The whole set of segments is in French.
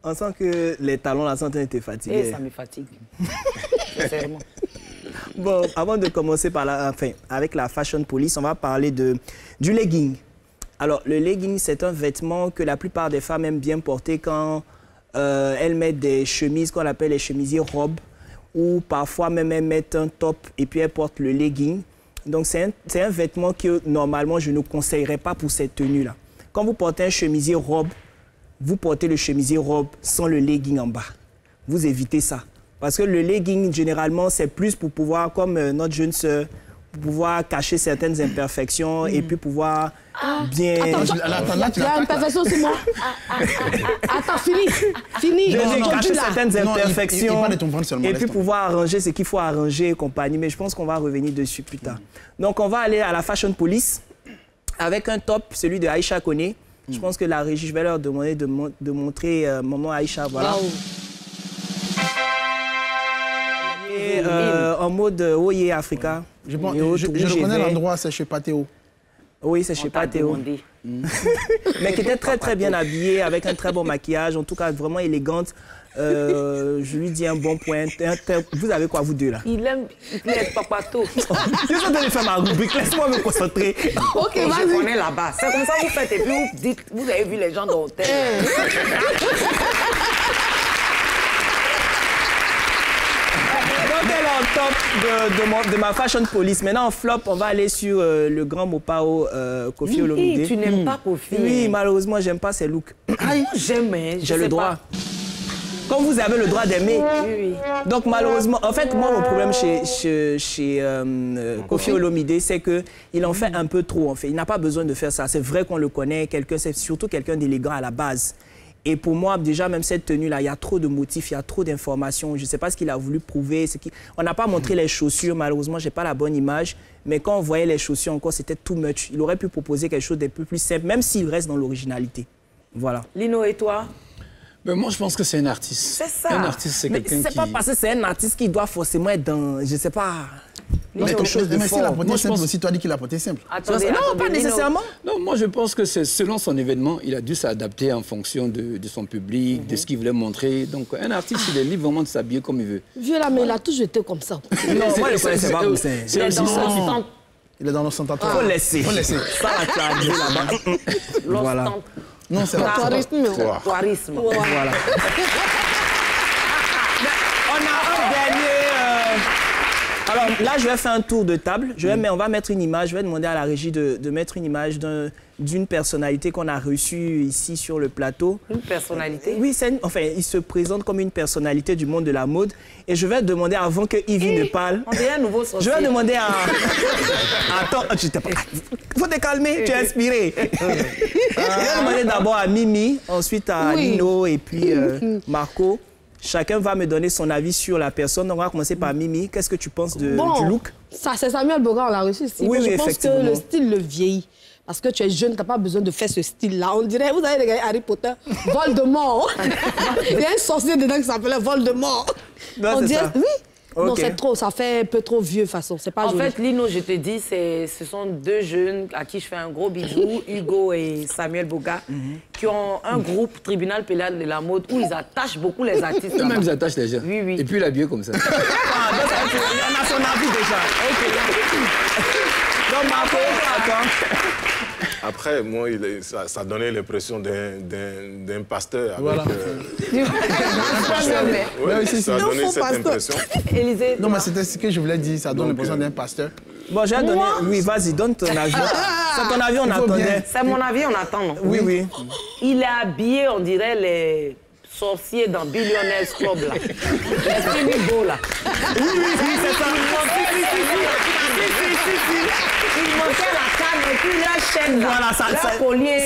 On sent que les talons là sont en train de te fatiguer. Et ça me fatigue. Sincèrement. Bon, avant de commencer avec la Fashion Police, on va parler du legging. Alors, le legging, c'est un vêtement que la plupart des femmes aiment bien porter quand elles mettent des chemises qu'on appelle les chemisiers robes, ou parfois même elles mettent un top et puis elles portent le legging. Donc, c'est un vêtement que normalement, je ne conseillerais pas pour cette tenue-là. Quand vous portez un chemisier robe, vous portez le chemisier robe sans le legging en bas. Vous évitez ça. Parce que le legging, généralement, c'est plus pour pouvoir, comme notre jeune sœur, pouvoir cacher certaines imperfections et puis pouvoir bien... Attends, là, tu l'as imperfection, c'est moi. Attends, fini. Cacher certaines imperfections et puis pouvoir arranger ce qu'il faut arranger et compagnie. Mais je pense qu'on va revenir dessus plus tard. Donc, on va aller à la Fashion Police avec un top, celui de Aïcha Koné. Je pense que la régie, je vais leur demander de montrer maman Aïcha. Voilà. Wow. Et, en mode Oye Africa. Je reconnais l'endroit, c'est chez Patéo. Oui, c'est chez Patéo. Mais qui était très très bien habillée, avec un très bon maquillage, en tout cas vraiment élégante. Je lui dis un bon point. Vous avez quoi, vous deux, là? Il aime Papato. Je suis en train de faire ma rubrique, laisse-moi me concentrer. Ok, je connais là-bas. C'est comme ça que vous faites et puis vous dites, vous avez vu les gens dans l'hôtel. Donc, elle est en top de ma Fashion Police. Maintenant, en flop, on va aller sur le grand Mopao Koffi Olomide. Tu n'aimes pas Koffi? Oui, malheureusement, j'aime pas ses looks. J'aime, j'ai le droit. Comme vous avez le droit d'aimer. Oui. Donc, malheureusement, en fait, moi, mon problème chez Koffi Olomide, c'est qu'il en fait un peu trop, en fait. Il n'a pas besoin de faire ça. C'est vrai qu'on le connaît, c'est surtout quelqu'un d'élégant à la base. Et pour moi, déjà, même cette tenue-là, il y a trop de motifs, il y a trop d'informations. Je ne sais pas ce qu'il a voulu prouver. On n'a pas montré les chaussures, malheureusement, je n'ai pas la bonne image. Mais quand on voyait les chaussures encore, c'était too much. Il aurait pu proposer quelque chose d'un peu plus simple, même s'il reste dans l'originalité. Voilà. Lino, et toi? Ben moi, je pense que c'est un artiste. C'est ça. Un artiste, c'est quelqu'un qui... c'est pas parce que c'est un artiste qui doit forcément être dans, je sais pas, quelque chose de fort. Mais s'il a porté simple aussi, toi, dis qu'il a porté simple. Attendez, non, pas nécessairement. Non, moi, je pense que c'est selon son événement, il a dû s'adapter en fonction de son public, de ce qu'il voulait montrer. Donc, un artiste, il est libre vraiment de s'habiller comme il veut. Vieux là, mais il a toujours été comme ça. Non, moi, je ne connaissais pas comme ça. Il est dans l'ostentatoire. Faut laisser. Ça, tu as dit là-bas. Voilà. Non, c'est Tourisme. Voilà. On a un dernier... Alors là, je vais faire un tour de table. On va mettre une image. Je vais demander à la régie de mettre une image d'une personnalité qu'on a reçue ici sur le plateau. Une personnalité? Oui, enfin, il se présente comme une personnalité du monde de la mode. Et je vais demander, avant que Yves ne parle... On dirait un nouveau sorcier. Je vais demander à... Attends, faut te calmer, tu es inspiré. Je vais demander d'abord à Mimi, ensuite à Lino et puis Marco. Chacun va me donner son avis sur la personne. On va commencer par Mimi. Qu'est-ce que tu penses du look? Ça, c'est Samuel Boga, on l'a reçu ici. Oui, je pense que le style le vieillit. Parce que tu es jeune, tu n'as pas besoin de faire ce style-là. On dirait, vous avez regardé Harry Potter, Voldemort. Il y a un sorcier dedans qui s'appelait Voldemort. Non, on dirait, oui. Okay. Non, c'est trop, ça fait un peu trop vieux, façon. C'est pas joli. En fait, Lino, je te dis, ce sont deux jeunes à qui je fais un gros bisou, Hugo et Samuel Boga, qui ont un groupe, Tribunal Pénal de la mode, où ils attachent beaucoup les artistes. Eux-mêmes, ils attachent les gens. Oui, oui. Et puis, il est habillé comme ça. On a son avis déjà. OK. Donc, Marco, attends. Après, moi, ça donnait l'impression d'un pasteur. Voilà. Ça donnait cette impression. Élisée, non, mais c'était ce que je voulais dire. Ça donne l'impression d'un pasteur. Bon, j'ai donné... Oui, vas-y, donne ton avis. C'est ton avis, on attendait. C'est mon avis, on attend, non? Oui, oui. Il est habillé, on dirait, les sorciers dans Billionaires Club, là. Les Finibo, là. Oui, c'est ça. Il manquait la canne et puis la chaîne, là. Voilà,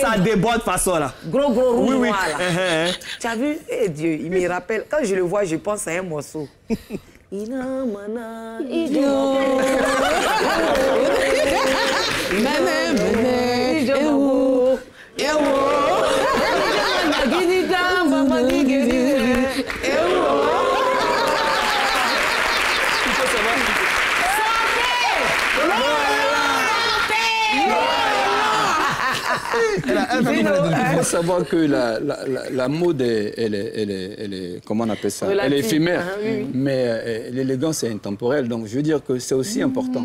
ça déborde de façon, là. Gros rouge oui. noir, là. Tu as vu? Eh Dieu, il me rappelle. Quand je le vois, je pense à un morceau. Inamana, idiot. Il faut savoir que la mode, elle est, comment on appelle ça? Elle est éphémère, mais l'élégance est intemporelle. Donc, je veux dire que c'est aussi important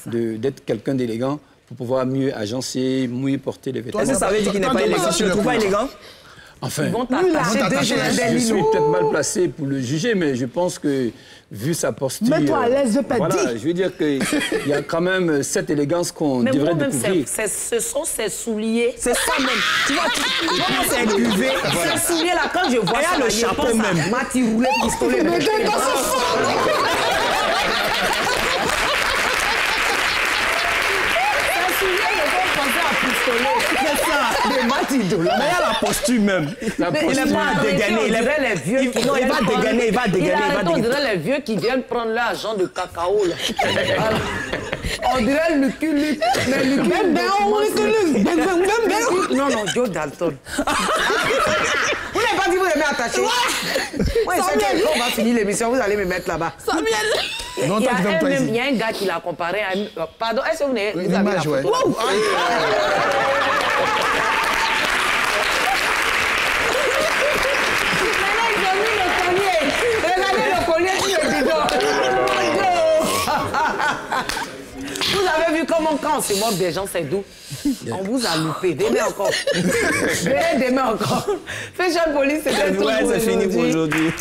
d'être quelqu'un d'élégant pour pouvoir mieux agencer, mieux porter les vêtements. Est-ce que ça veut dire qu'il n'est pas élégant? Tu ne le trouves pas élégant? Enfin, je suis peut-être mal placé pour le juger, mais je pense que, vu sa posture... Mets-toi à l'aise, je peux voilà, dire. je veux dire qu'il y a quand même cette élégance qu'on devrait découvrir. Ce sont ses souliers. C'est ça même. Tu vois, comment c'est duvet. Ces souliers-là, quand je vois ça, le chapeau même. Mati roulé, pistolet. Mais t'es dans ce fond. C'est ça. Des Mati mais il y a la posture même. Il n'est pas dégainer. Il va dégainer, il va dégainer. On dirait les vieux qui viennent prendre l'argent de cacao. On dirait le cul. Mais le cul. Non, Joe Dalton. Vous n'avez pas dit que vous aimez attacher? Oui, c'est qu'on va finir l'émission, vous allez me mettre là-bas. Samuel. Il y a un gars qui l'a comparé à... Pardon, est-ce que vous avez la photo? Vous avez vu comment quand on se moque des gens, c'est doux. On vous a loupé. Demain encore. Demain encore. Fashion Police, c'est fini pour aujourd'hui.